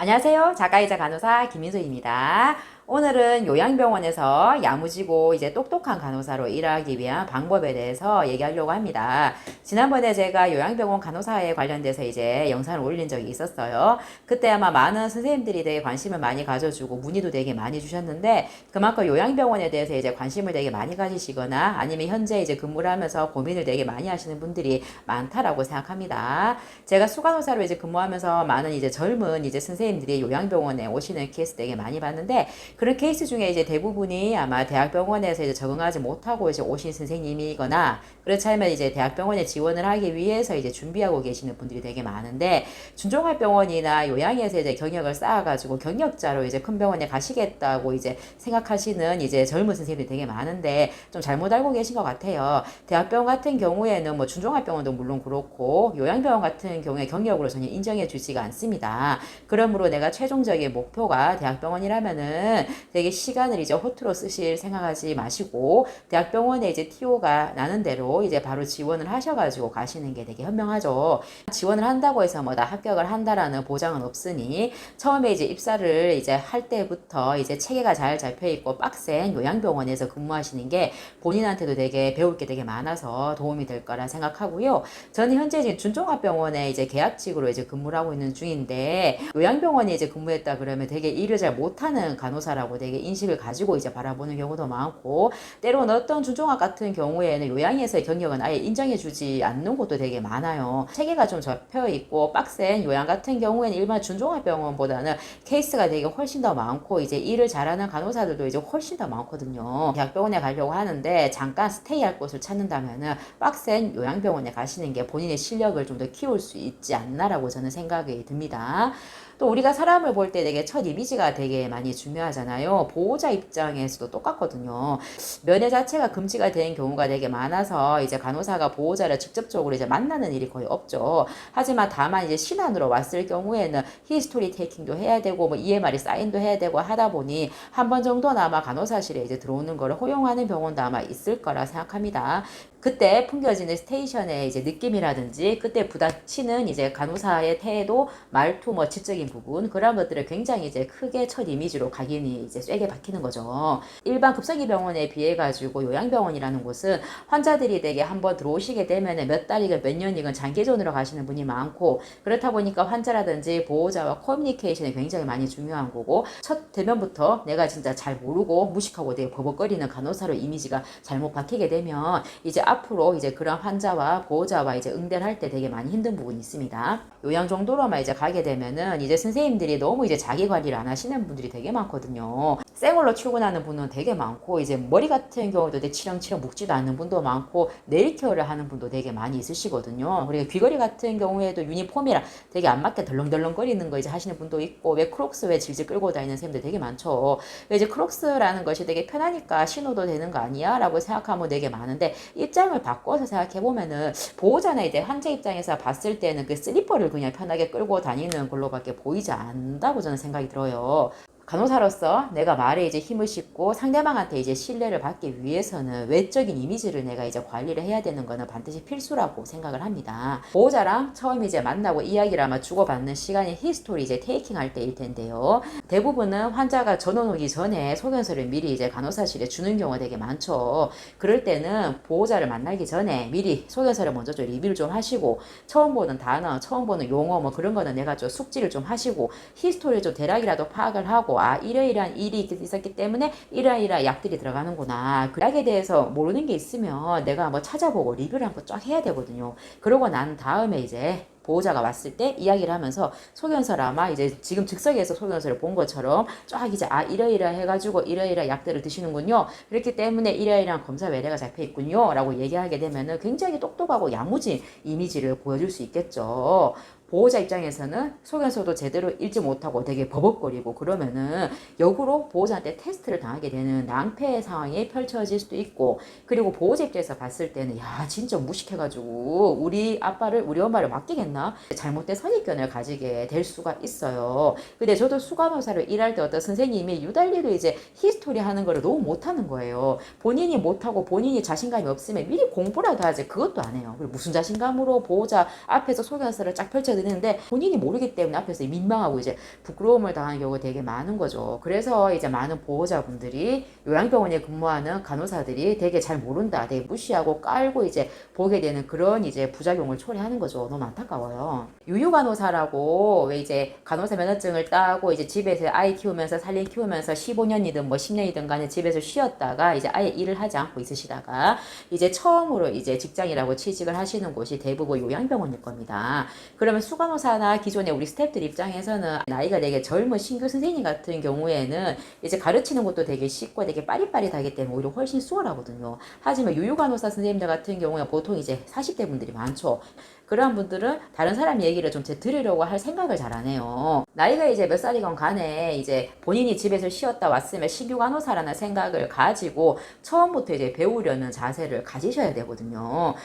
안녕하세요. 작가이자 간호사 김민소입니다. 오늘은 요양병원에서 야무지고 이제 똑똑한 간호사로 일하기 위한 방법에 대해서 얘기하려고 합니다. 지난번에 제가 요양병원 간호사에 관련돼서 이제 영상을 올린 적이 있었어요. 그때 아마 많은 선생님들이 되게 관심을 많이 가져주고 문의도 되게 많이 주셨는데, 그만큼 요양병원에 대해서 이제 관심을 되게 많이 가지시거나 아니면 현재 이제 근무를 하면서 고민을 되게 많이 하시는 분들이 많다라고 생각합니다. 제가 수간호사로 이제 근무하면서 많은 이제 젊은 이제 선생님들이 요양병원에 오시는 케이스 되게 많이 봤는데, 그런 케이스 중에 이제 대부분이 아마 대학병원에서 이제 적응하지 못하고 이제 오신 선생님이거나, 그렇지 않으면 이제 대학병원에 지원을 하기 위해서 이제 준비하고 계시는 분들이 되게 많은데, 준종합병원이나 요양에서 이제 경력을 쌓아가지고 경력자로 이제 큰 병원에 가시겠다고 이제 생각하시는 이제 젊은 선생님들이 되게 많은데, 좀 잘못 알고 계신 것 같아요. 대학병원 같은 경우에는 뭐 준종합병원도 물론 그렇고 요양병원 같은 경우에 경력으로 전혀 인정해 주지가 않습니다. 그러므로 내가 최종적인 목표가 대학병원이라면은 되게 시간을 이제 허투루 쓰실 생각하지 마시고, 대학병원에 이제 TO가 나는 대로 이제 바로 지원을 하셔가지고 가시는 게 되게 현명하죠. 지원을 한다고 해서 뭐 다 합격을 한다라는 보장은 없으니, 처음에 이제 입사를 이제 할 때부터 이제 체계가 잘 잡혀 있고 빡센 요양병원에서 근무하시는 게 본인한테도 되게 배울 게 되게 많아서 도움이 될 거라 생각하고요. 저는 현재 지금 준종합병원에 이제 계약직으로 이제 근무를 하고 있는 중인데, 요양병원에 이제 근무했다 그러면 되게 일을 잘 못하는 간호사라고 되게 인식을 가지고 이제 바라보는 경우도 많고, 때로는 어떤 준종합 같은 경우에는 요양에서의 경력은 아예 인정해주지 않는 곳도 되게 많아요. 체계가 좀 잡혀 있고 빡센 요양 같은 경우에는 일반 준종합병원보다는 케이스가 되게 훨씬 더 많고 이제 일을 잘하는 간호사들도 이제 훨씬 더 많거든요. 대학병원에 가려고 하는데 잠깐 스테이할 곳을 찾는다면은 빡센 요양병원에 가시는 게 본인의 실력을 좀 더 키울 수 있지 않나라고 저는 생각이 듭니다. 또 우리가 사람을 볼 때 되게 첫 이미지가 되게 많이 중요하잖아요. 보호자 입장에서도 똑같거든요. 면회 자체가 금지가 된 경우가 되게 많아서 이제 간호사가 보호자를 직접적으로 이제 만나는 일이 거의 없죠. 하지만 다만 이제 신안으로 왔을 경우에는 히스토리 테이킹도 해야 되고 뭐 EMR이 사인도 해야 되고 하다 보니 한 번 정도는 아마 간호사실에 이제 들어오는 거를 허용하는 병원도 아마 있을 거라 생각합니다. 그때 풍겨지는 스테이션의 이제 느낌이라든지 그때 부닥치는 이제 간호사의 태도, 말투, 뭐 지적인 부분, 그런 것들을 굉장히 이제 크게 첫 이미지로 각인이 이제 쐐게 박히는 거죠. 일반 급성기 병원에 비해 가지고 요양병원이라는 곳은 환자들이 되게 한번 들어오시게 되면 몇 달이건 몇 년이건 장기전으로 가시는 분이 많고, 그렇다 보니까 환자라든지 보호자와 커뮤니케이션이 굉장히 많이 중요한 거고, 첫 대면부터 내가 진짜 잘 모르고 무식하고 되게 버벅거리는 간호사로 이미지가 잘못 박히게 되면 이제 앞으로 이제 그런 환자와 보호자와 이제 응대를 할 때 되게 많이 힘든 부분이 있습니다. 요양 정도로만 이제 가게 되면은 이제 선생님들이 너무 이제 자기 관리를 안 하시는 분들이 되게 많거든요. 생얼로 출근하는 분은 되게 많고, 이제 머리 같은 경우도 되게 치렁치렁 묶지도 않는 분도 많고, 네일 케어를 하는 분도 되게 많이 있으시거든요. 그리고 귀걸이 같은 경우에도 유니폼이랑 되게 안 맞게 덜렁덜렁거리는 거 이제 하시는 분도 있고, 왜 크록스 왜 질질 끌고 다니는 선생님들 되게 많죠. 이제 크록스라는 것이 되게 편하니까 신어도 되는 거 아니야? 라고 생각하면 되게 많은데, 입장을 바꿔서 생각해보면은 보호자나 이제 환자 입장에서 봤을 때는 그 슬리퍼를 그냥 편하게 끌고 다니는 걸로밖에 보이지 않는다고 저는 생각이 들어요. 간호사로서 내가 말에 이제 힘을 싣고 상대방한테 이제 신뢰를 받기 위해서는 외적인 이미지를 내가 이제 관리를 해야 되는 거는 반드시 필수라고 생각을 합니다. 보호자랑 처음 이제 만나고 이야기를 아마 주고받는 시간이 히스토리 이제 테이킹 할 때일 텐데요. 대부분은 환자가 전원 오기 전에 소견서를 미리 이제 간호사실에 주는 경우가 되게 많죠. 그럴 때는 보호자를 만나기 전에 미리 소견서를 먼저 좀 리뷰를 좀 하시고, 처음 보는 단어, 처음 보는 용어 뭐 그런 거는 내가 좀 숙지를 좀 하시고, 히스토리를 좀 대략이라도 파악을 하고, 이러이러한 일이 있었기 때문에 이러이러한 약들이 들어가는구나. 그 약에 대해서 모르는 게 있으면 내가 한번 찾아보고 리뷰를 한번 쫙 해야 되거든요. 그러고 난 다음에 이제 보호자가 왔을 때 이야기를 하면서 소견서를 아마 이제 지금 즉석에서 소견서를 본 것처럼 쫙 이제 이러이러 해가지고 이러이러 약들을 드시는군요. 그렇기 때문에 이러이러한 검사 외래가 잡혀 있군요. 라고 얘기하게 되면은 굉장히 똑똑하고 야무진 이미지를 보여줄 수 있겠죠. 보호자 입장에서는 소견서도 제대로 읽지 못하고 되게 버벅거리고 그러면은 역으로 보호자한테 테스트를 당하게 되는 낭패 상황이 펼쳐질 수도 있고, 그리고 보호자 입장에서 봤을 때는 야 진짜 무식해가지고 우리 아빠를 우리 엄마를 맡기겠나, 잘못된 선입견을 가지게 될 수가 있어요. 근데 저도 수간호사로 일할 때 어떤 선생님이 유달리로 이제 히스토리 하는 거를 너무 못하는 거예요. 본인이 못하고 본인이 자신감이 없으면 미리 공부라도 하지 그것도 안 해요. 그리고 무슨 자신감으로 보호자 앞에서 소견서를 쫙 펼쳐드리고 드는데 본인이 모르기 때문에 앞에서 민망하고 이제 부끄러움을 당하는 경우가 되게 많은 거죠. 그래서 이제 많은 보호자분들이 요양병원에 근무하는 간호사들이 되게 잘 모른다, 되게 무시하고 깔고 이제 보게 되는 그런 이제 부작용을 초래하는 거죠. 너무 안타까워요. 유유간호사라고 왜 이제 간호사 면허증을 따고 이제 집에서 아이 키우면서 살림 키우면서 15년이든 뭐 10년이든 간에 집에서 쉬었다가 이제 아예 일을 하지 않고 있으시다가 이제 처음으로 이제 직장이라고 취직을 하시는 곳이 대부분 요양병원일 겁니다. 그러면 수간호사나 기존의 우리 스태프들 입장에서는 나이가 되게 젊은 신규 선생님 같은 경우에는 이제 가르치는 것도 되게 쉽고 되게 빠릿빠릿하기 때문에 오히려 훨씬 수월하거든요. 하지만 유유간호사 선생님들 같은 경우에 보통 이제 40대 분들이 많죠. 그런 분들은 다른 사람 얘기를 좀 들으려고 할 생각을 잘 안 해요. 나이가 이제 몇 살이건 간에 이제 본인이 집에서 쉬었다 왔으면 신규 간호사라는 생각을 가지고 처음부터 이제 배우려는 자세를 가지셔야 되거든요.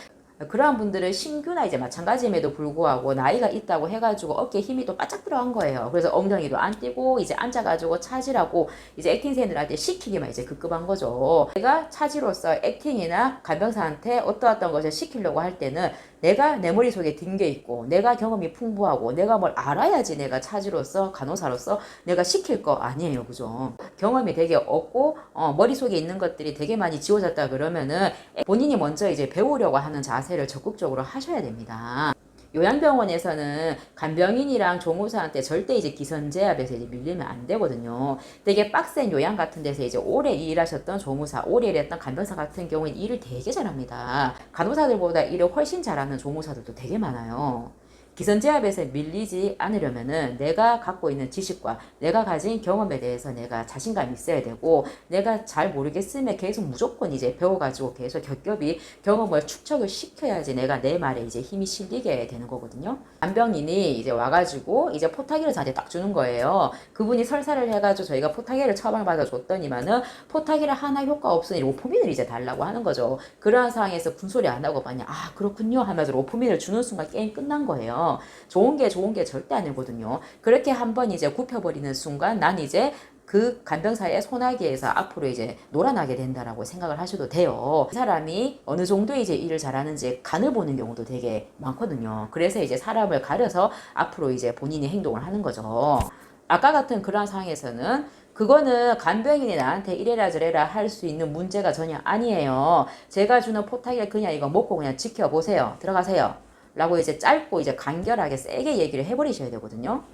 그러한 분들은 신규나 이제 마찬가지임에도 불구하고 나이가 있다고 해가지고 어깨에 힘이 또 바짝 들어간 거예요. 그래서 엉덩이도 안 띄고 이제 앉아가지고 차지라고 이제 액팅생들한테 시키기만 이제 급급한 거죠. 내가 차지로서 액팅이나 간병사한테 어떠한 것을 시키려고 할 때는 내가 내 머릿속에 든 게 있고 내가 경험이 풍부하고 내가 뭘 알아야지 내가 차지로서 간호사로서 내가 시킬 거 아니에요. 그죠? 경험이 되게 없고 머릿속에 있는 것들이 되게 많이 지워졌다 그러면은 본인이 먼저 이제 배우려고 하는 자세를 적극적으로 하셔야 됩니다. 요양병원에서는 간병인이랑 조무사한테 절대 이제 기선제압에서 이제 밀리면 안 되거든요. 되게 빡센 요양 같은 데서 이제 오래 일하셨던 조무사, 오래 일했던 간병사 같은 경우에 일을 되게 잘합니다. 간호사들보다 일을 훨씬 잘하는 조무사들도 되게 많아요. 기선제압에서 밀리지 않으려면은 내가 갖고 있는 지식과 내가 가진 경험에 대해서 내가 자신감이 있어야 되고 내가 잘 모르겠으면 계속 무조건 이제 배워가지고 계속 겹겹이 경험을 축적을 시켜야지 내가 내 말에 이제 힘이 실리게 되는 거거든요. 간병인이 이제 와가지고 이제 포타기를 저한테 딱 주는 거예요. 그분이 설사를 해가지고 저희가 포타기를 처방받아 줬더니만은 포타기를 하나 효과 없으니 로포민을 이제 달라고 하는 거죠. 그러한 상황에서 군소리 안 하고 마냥 아 그렇군요 하면서 로포민을 주는 순간 게임 끝난 거예요. 좋은 게 절대 아니거든요. 그렇게 한번 이제 굽혀버리는 순간 난 이제 그 간병사의 소나기에서 앞으로 이제 놀아나게 된다라고 생각을 하셔도 돼요. 그 사람이 어느 정도 이제 일을 잘하는지 간을 보는 경우도 되게 많거든요. 그래서 이제 사람을 가려서 앞으로 이제 본인이 행동을 하는 거죠. 아까 같은 그런 상황에서는 그거는 간병인이 나한테 이래라 저래라 할 수 있는 문제가 전혀 아니에요. 제가 주는 포탁을 그냥 이거 먹고 그냥 지켜보세요. 들어가세요. 라고 이제 짧고 이제 간결하게 세게 얘기를 해버리셔야 되거든요.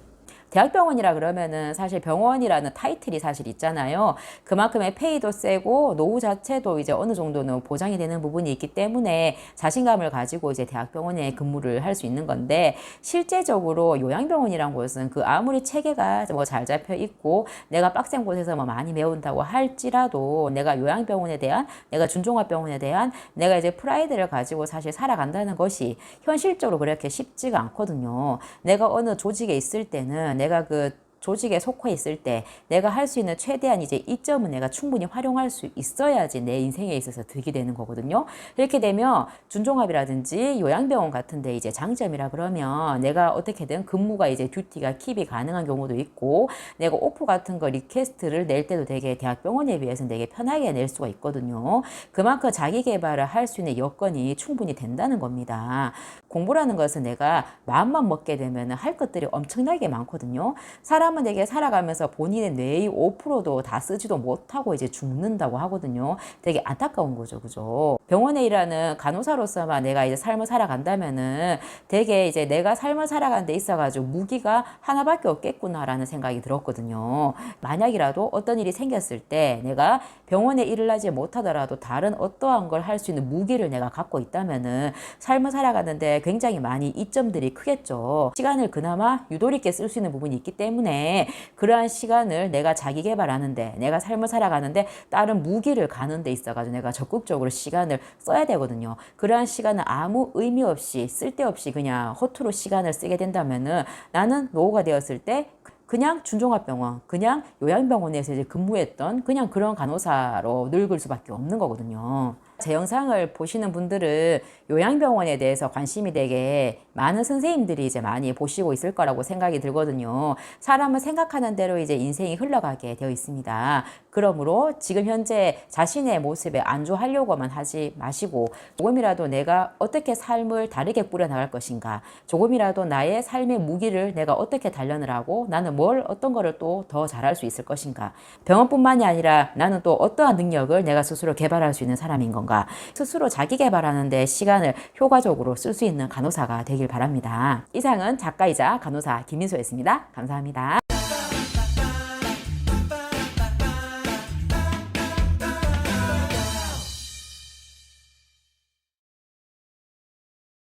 대학병원이라 그러면은 사실 병원이라는 타이틀이 사실 있잖아요. 그만큼의 페이도 세고 노후 자체도 이제 어느 정도는 보장이 되는 부분이 있기 때문에 자신감을 가지고 이제 대학병원에 근무를 할 수 있는 건데 실제적으로 요양병원이란 곳은 그 아무리 체계가 뭐 잘 잡혀 있고 내가 빡센 곳에서 뭐 많이 배운다고 할지라도 내가 요양병원에 대한 내가 준종합병원에 대한 내가 이제 프라이드를 가지고 사실 살아간다는 것이 현실적으로 그렇게 쉽지가 않거든요. 내가 어느 조직에 있을 때는 내가 그 조직에 속해 있을 때 내가 할 수 있는 최대한 이제 이점은 내가 충분히 활용할 수 있어야지 내 인생에 있어서 득이 되는 거거든요. 이렇게 되면 준종합이라든지 요양병원 같은데 이제 장점이라 그러면 내가 어떻게든 근무가 이제 듀티가 킵이 가능한 경우도 있고 내가 오프 같은 거 리퀘스트를 낼 때도 되게 대학병원에 비해서는 되게 편하게 낼 수가 있거든요. 그만큼 자기 개발을 할 수 있는 여건이 충분히 된다는 겁니다. 공부라는 것은 내가 마음만 먹게 되면 할 것들이 엄청나게 많거든요. 사람은 되게 살아가면서 본인의 뇌의 5%도 다 쓰지도 못하고 이제 죽는다고 하거든요. 되게 안타까운 거죠. 그죠? 병원에 일하는 간호사로서만 내가 이제 삶을 살아간다면은 되게 이제 내가 삶을 살아가는 데 있어가지고 무기가 하나밖에 없겠구나라는 생각이 들었거든요. 만약이라도 어떤 일이 생겼을 때 내가 병원에 일을 하지 못하더라도 다른 어떠한 걸 할 수 있는 무기를 내가 갖고 있다면은 삶을 살아가는데 굉장히 많이 이점들이 크겠죠. 시간을 그나마 유도리 있게 쓸 수 있는 부분이 있기 때문에 그러한 시간을 내가 자기 개발하는데 내가 삶을 살아가는데 다른 무기를 가는 데 있어가지고 내가 적극적으로 시간을 써야 되거든요. 그러한 시간을 아무 의미 없이 쓸데없이 그냥 허투루 시간을 쓰게 된다면은 나는 노후가 되었을 때 그냥 준종합병원, 그냥 요양병원에서 이제 근무했던 그냥 그런 간호사로 늙을 수밖에 없는 거거든요. 제 영상을 보시는 분들은 요양병원에 대해서 관심이 되게 많은 선생님들이 이제 많이 보시고 있을 거라고 생각이 들거든요. 사람은 생각하는 대로 이제 인생이 흘러가게 되어 있습니다. 그러므로 지금 현재 자신의 모습에 안주하려고만 하지 마시고 조금이라도 내가 어떻게 삶을 다르게 꾸려나갈 것인가, 조금이라도 나의 삶의 무기를 내가 어떻게 단련을 하고 나는 어떤 거를 또 더 잘할 수 있을 것인가, 병원뿐만이 아니라 나는 또 어떠한 능력을 내가 스스로 개발할 수 있는 사람인 건가, 스스로 자기 개발하는 데 시간을 효과적으로 쓸 수 있는 간호사가 되길 바랍니다. 이상은 작가이자 간호사 김민소였습니다. 감사합니다.